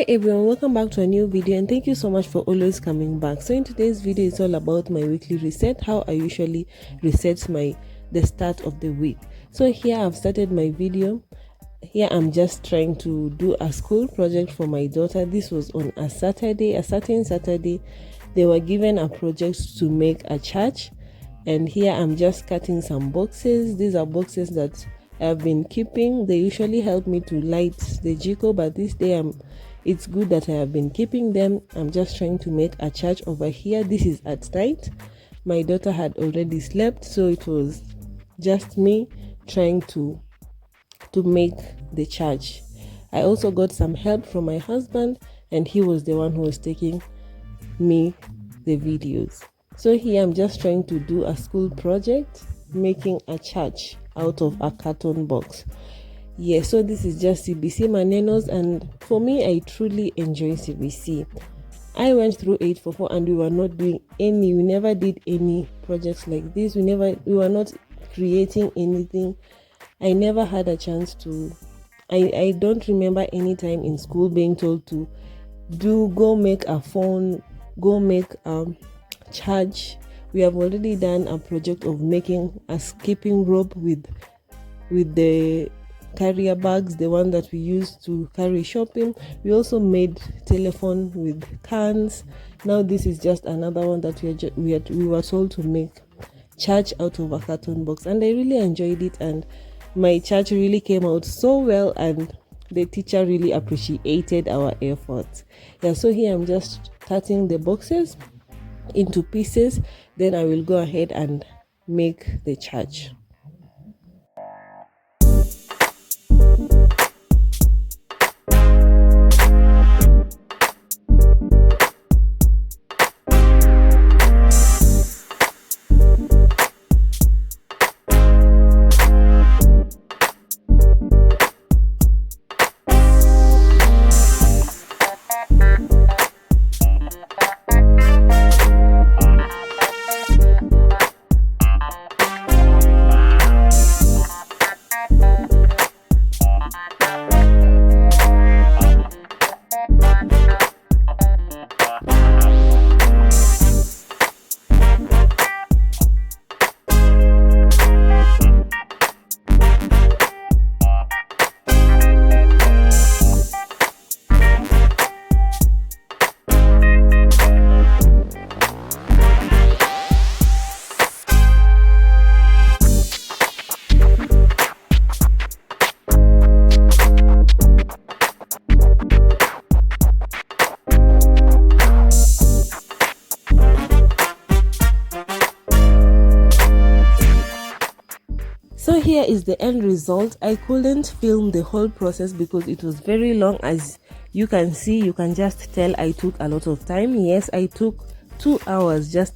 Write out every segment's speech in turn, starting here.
Hi everyone, welcome back to a new video and thank you so much for always coming back. So in today's video it's all about my weekly reset, how I usually reset the start of the week. So here I've started my video. Here I'm just trying to do a school project for my daughter. This was on a certain Saturday. They were given a project to make a church, and here I'm just cutting some boxes. These are boxes that I've been keeping. They usually help me to light the jiko, but this day it's good that I have been keeping them. I'm just trying to make a church over here. This is at night. My daughter had already slept, so it was just me trying to make the church. I also got some help from my husband, and he was the one who was taking me the videos. So here I'm just trying to do a school project, making a church out of a carton box. Yeah, so this is just CBC Manenos, and for me, I truly enjoy CBC. I went through 844 and we never did any projects like this. We were not creating anything. I never had a chance to, I don't remember any time in school being told to go make a phone, go make a charge. We have already done a project of making a skipping rope with the carrier bags, the one that we use to carry shopping. We also made telephone with cans. Now this is just another one that we were told to make church out of a carton box, and I really enjoyed it, and my church really came out so well, and the teacher really appreciated our efforts. Yeah, so here I'm just cutting the boxes into pieces, then I will go ahead and make the church. So here is the end result. I couldn't film the whole process because it was very long. As you can see, you can just tell I took a lot of time. Yes, I took 2 hours just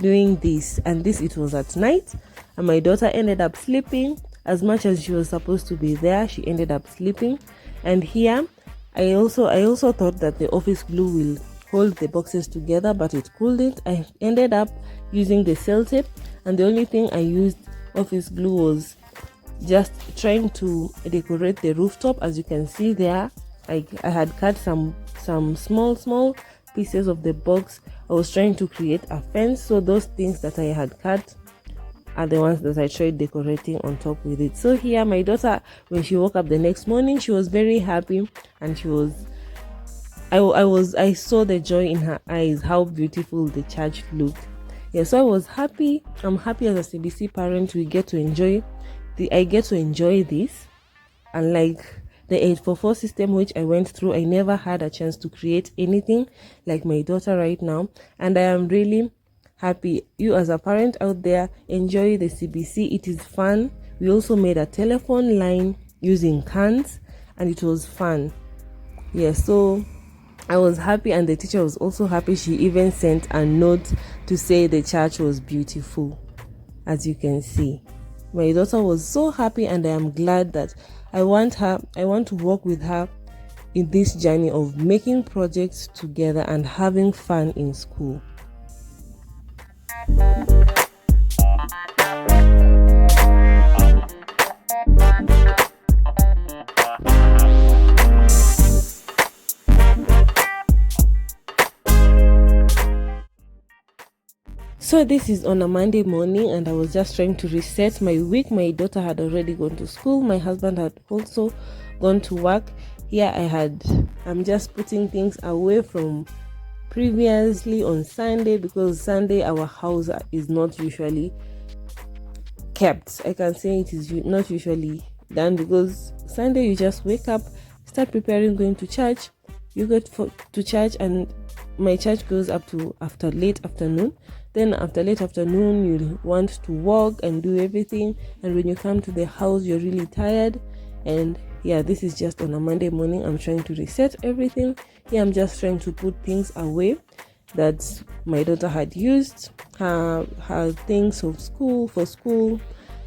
doing this, and it was at night, and my daughter ended up sleeping. As much as she was supposed to be there, she ended up sleeping. And here I also thought that the office glue will hold the boxes together, but it couldn't. I ended up using the sellotape, and the only thing I used office glue was just trying to decorate the rooftop. As you can see there, I had cut some small pieces of the box. I was trying to create a fence, so those things that I had cut are the ones that I tried decorating on top with it. So here my daughter, when she woke up the next morning, she was very happy, and I saw the joy in her eyes, how beautiful the church looked. Yeah, so I was happy. I'm happy as a CBC parent. I get to enjoy this. And like the 844 system which I went through, I never had a chance to create anything like my daughter right now, and I am really happy. You as a parent out there, enjoy the CBC. It is fun. We also made a telephone line using cans, and it was fun. Yeah, so I was happy, and the teacher was also happy. She even sent a note to say the church was beautiful. As you can see, my daughter was so happy, and I am glad that I want to work with her in this journey of making projects together and having fun in school. So this is on a Monday morning, and I was just trying to reset my week. My daughter had already gone to school. My husband had also gone to work. Here I'm just putting things away from previously on Sunday, because Sunday our house is not usually kept. I can say it is not usually done, because Sunday you just wake up, start preparing, going to church. You go to church, and my church goes up to after late afternoon. Then after late afternoon, you want to walk and do everything, and when you come to the house, you're really tired. And yeah, this is just on a Monday morning. I'm trying to reset everything. Yeah, I'm just trying to put things away that my daughter had used, her things of school,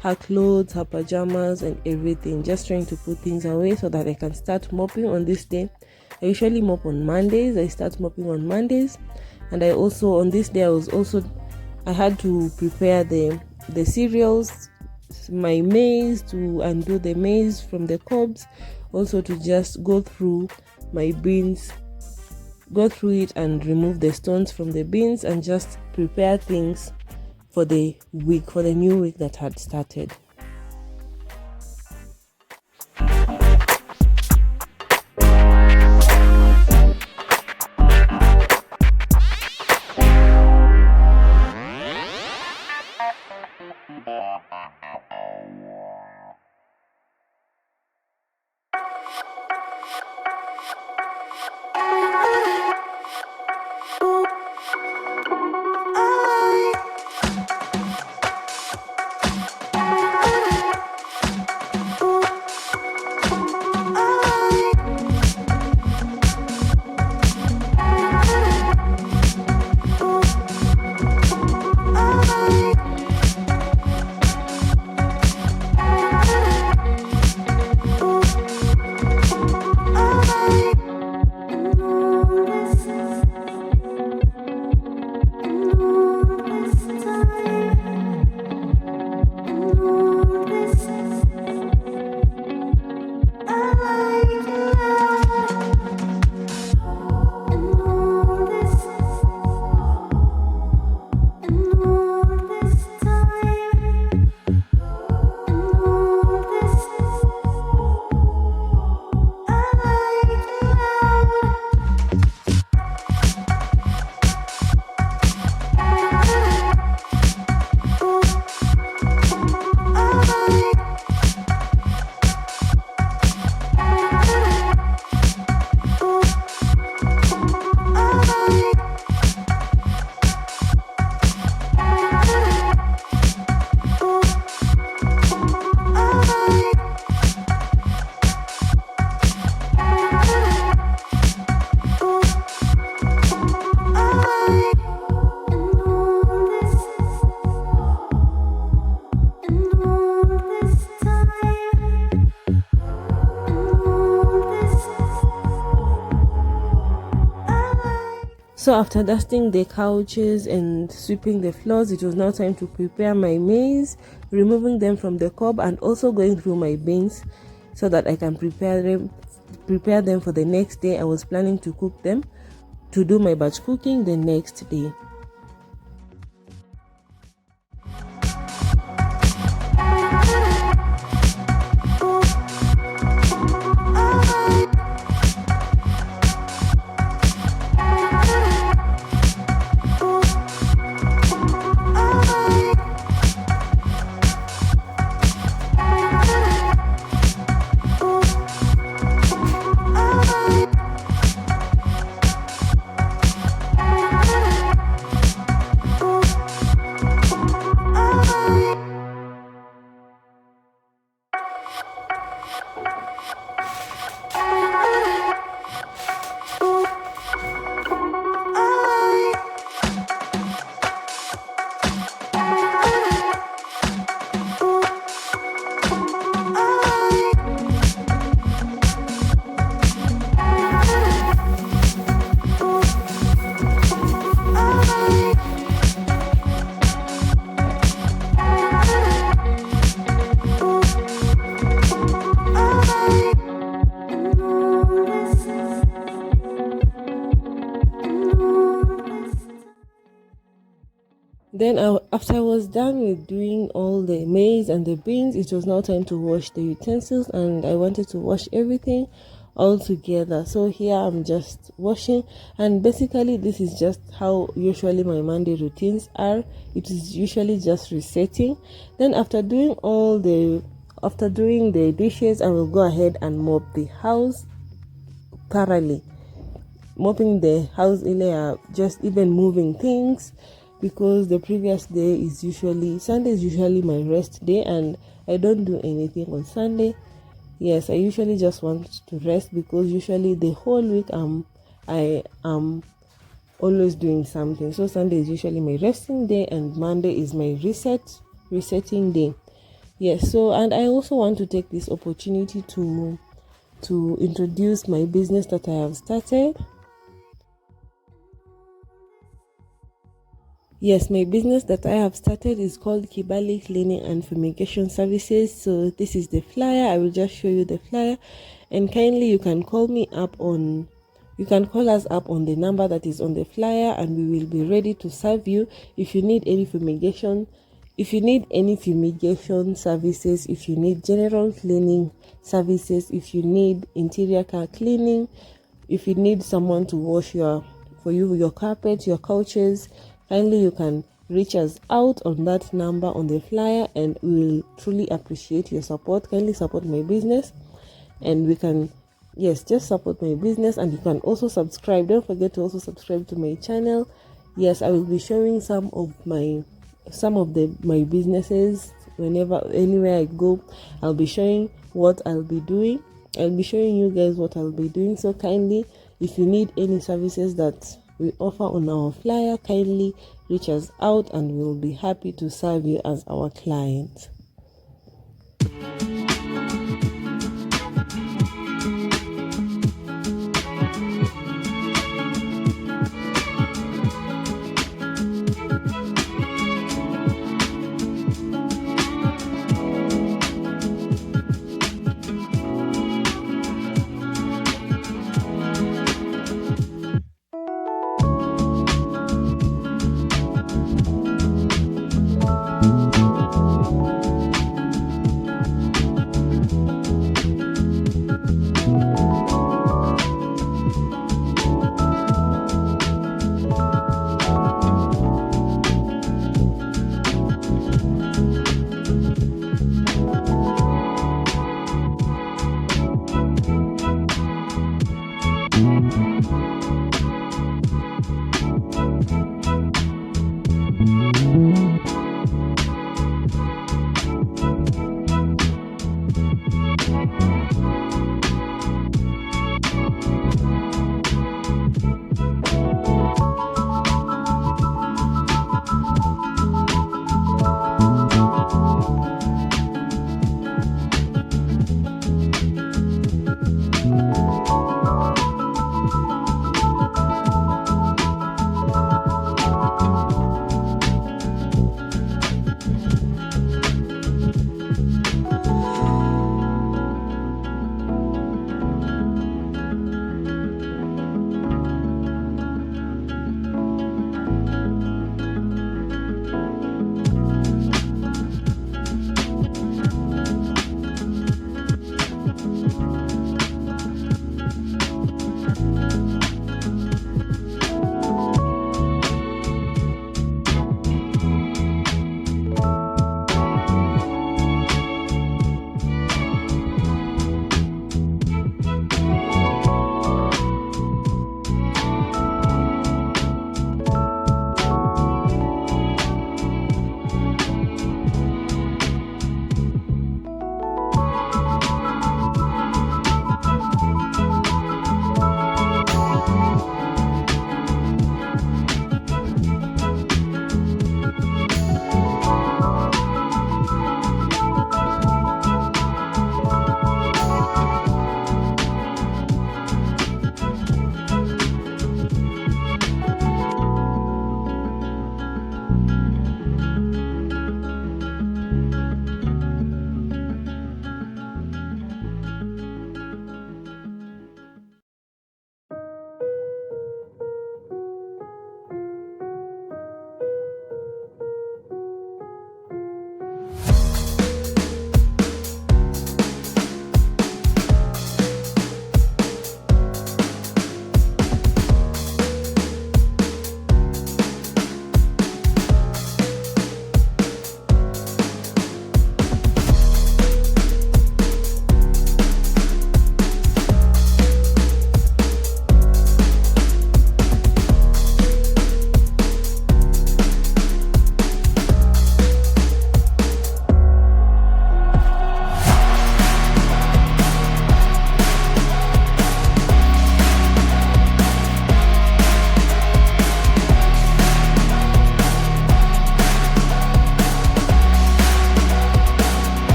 her clothes, her pajamas, and everything. Just trying to put things away so that I can start mopping on this day. I usually mop on Mondays. I start mopping on Mondays. And I also, on this day, I had to prepare the cereals, my maize, to undo the maize from the cobs, also to just go through my beans, go through it and remove the stones from the beans, and just prepare things for the week, for the new week that had started. So after dusting the couches and sweeping the floors, it was now time to prepare my maize, removing them from the cob, and also going through my beans so that I can prepare them for the next day. I was planning to cook them, to do my batch cooking the next day. then after I was done with doing all the maize and the beans, it was now time to wash the utensils, and I wanted to wash everything all together. So here I'm just washing, and basically this is just how usually my Monday routines are. It is usually just resetting. Then after doing the dishes, I will go ahead and mop the house thoroughly. Mopping the house earlier, just even moving things, because the previous day is usually Sunday is usually my rest day, and I don't do anything on Sunday. Yes, I usually just want to rest, because usually the whole week I am always doing something. So Sunday is usually my resting day, and Monday is my resetting day. Yes, so, and I also want to take this opportunity to introduce my business that I have started. Yes, my business that I have started is called Kibali Cleaning and Fumigation Services. So this is the flyer. I will just show you the flyer, and kindly you can call us up on the number that is on the flyer, and we will be ready to serve you. If you need any fumigation services, if you need general cleaning services, if you need interior car cleaning, if you need someone to wash your carpet, your couches, kindly you can reach us out on that number on the flyer, and we will truly appreciate your support. Kindly support my business, and we can, yes, just support my business. And you can also subscribe. Don't forget to also subscribe to my channel. Yes, I will be showing some of my businesses anywhere I go. I'll be showing what I'll be doing. I'll be showing you guys what I'll be doing. So kindly, if you need any services that we offer on our flyer, kindly reach us out, and we'll be happy to serve you as our client.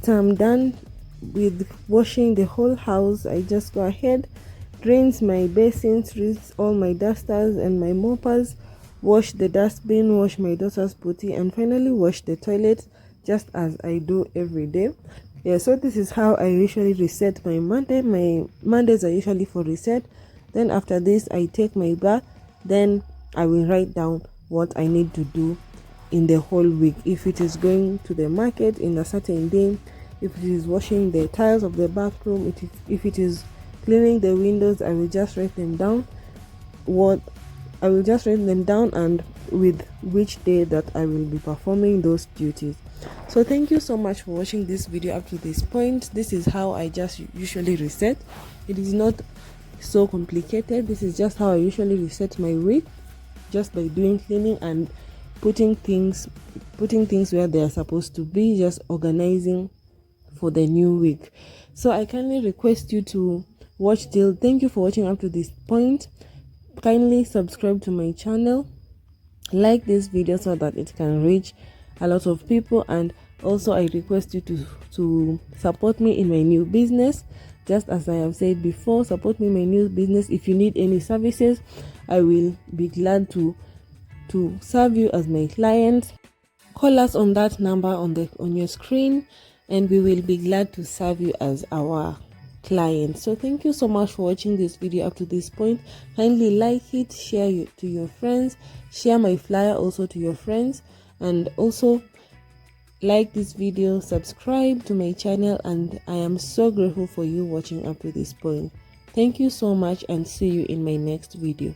after I'm done with washing the whole house, I just go ahead, rinse my basins, rinse all my dusters and my moppers, wash the dustbin, wash my daughter's potty, and finally wash the toilet, just as I do every day. Yeah, so this is how I usually reset my Monday. My Mondays are usually for reset. Then after this, I take my bath. Then I will write down what I need to do in the whole week. If it is going to the market in a certain day, if it is washing the tiles of the bathroom, if it is cleaning the windows, I will just write them down. And with which day that I will be performing those duties. So thank you so much for watching this video up to this point. This is how I just usually reset. It is not so complicated. This is just how I usually reset my week, just by doing cleaning and putting things where they are supposed to be, just organizing for the new week. So I kindly request you to watch till. Thank you for watching up to this point. Kindly subscribe to my channel, like this video so that it can reach a lot of people, and also I request you to support me in my new business. Just as I have said before, support me in my new business. If you need any services, I will be glad to serve you as my client. Call us on that number on your screen, and we will be glad to serve you as our client. So thank you so much for watching this video up to this point. Kindly like it, share it to your friends, share my flyer also to your friends, and also like this video, subscribe to my channel, and I am so grateful for you watching up to this point. Thank you so much, and see you in my next video.